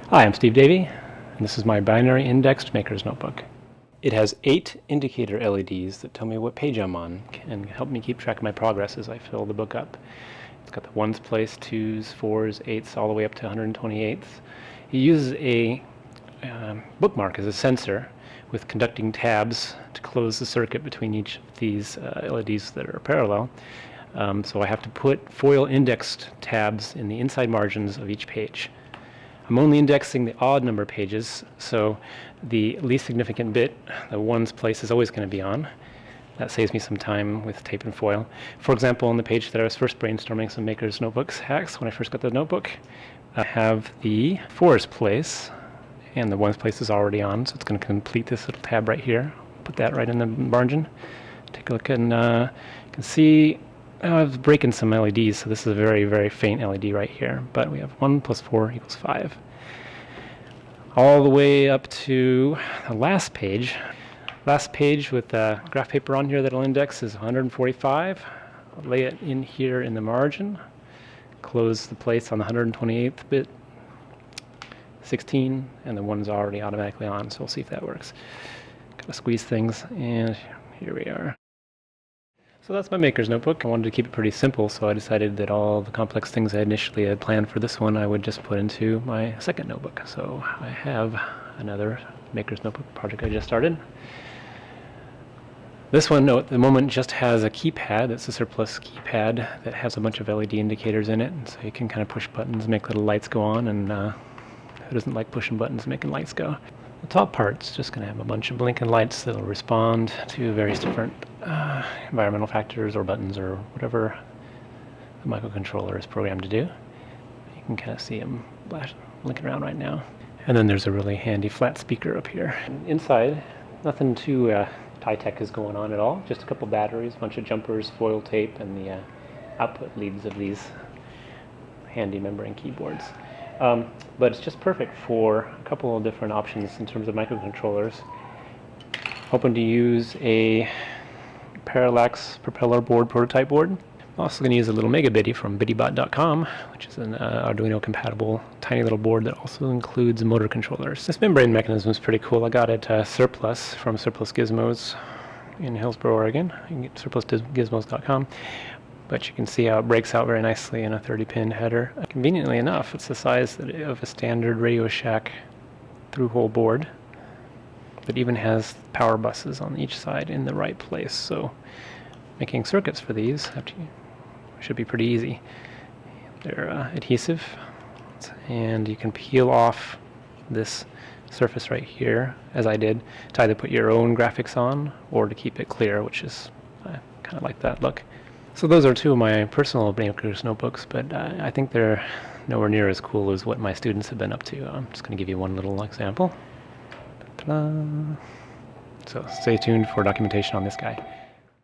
Hi, I'm Steve Davee, and this is my binary indexed maker's notebook. It has 8 indicator LEDs that tell me what page I'm on and help me keep track of my progress as I fill the book up. It's got the ones place, twos, fours, eights, all the way up to 128ths. It uses a bookmark as a sensor with conducting tabs to close the circuit between each of these LEDs that are parallel. So I have to put foil indexed tabs in the inside margins of each page. I'm only indexing the odd number pages, so the least significant bit, the ones place, is always going to be on. That saves me some time with tape and foil. For example, on the page that I was first brainstorming some Maker's Notebooks hacks when I first got the notebook, I have the fours place, and the ones place is already on, so it's going to complete this little tab right here. Put that right in the margin. Take a look, and you can see I was breaking some LEDs, so this is a very, very faint LED right here. But we have 1 plus 4 equals 5. All the way up to the last page. Last page with graph paper on here that I'll index is 145. I'll lay it in here in the margin. Close the place on the 128th bit. 16, and the one's already automatically on, so we'll see if that works. Gotta squeeze things, and here we are. So that's my Maker's Notebook. I wanted to keep it pretty simple, so I decided that all the complex things I initially had planned for this one I would just put into my second notebook. So I have another Maker's Notebook project I just started. This one, at the moment, just has a keypad. It's a surplus keypad that has a bunch of LED indicators in it, and so you can kind of push buttons, make little lights go on, and who doesn't like pushing buttons and making lights go? The top part's just going to have a bunch of blinking lights that'll respond to various different environmental factors or buttons or whatever the microcontroller is programmed to do. You can kind of see them blinking around right now. And then there's a really handy flat speaker up here. Inside, nothing too high-tech is going on at all. Just a couple batteries, a bunch of jumpers, foil tape, and the output leads of these handy membrane keyboards. But it's just perfect for a couple of different options in terms of microcontrollers. Hoping to use a parallax propeller board, prototype board. I'm also going to use a little megabitty from bittybot.com, which is an Arduino compatible tiny little board that also includes motor controllers. This membrane mechanism is pretty cool. I got it surplus from Surplus Gizmos in Hillsboro, Oregon. You can get surplusgizmos.com. But you can see how it breaks out very nicely in a 30-pin header. Conveniently enough, it's the size of a standard Radio Shack through-hole board, but even has power buses on each side in the right place. So making circuits for these should be pretty easy. They're adhesive, and you can peel off this surface right here, as I did, to either put your own graphics on or to keep it clear, which is I kind of like that look. So those are two of my personal Maker's Notebooks, but I think they're nowhere near as cool as what my students have been up to. I'm just going to give you one little example. Ta-da. So stay tuned for documentation on this guy.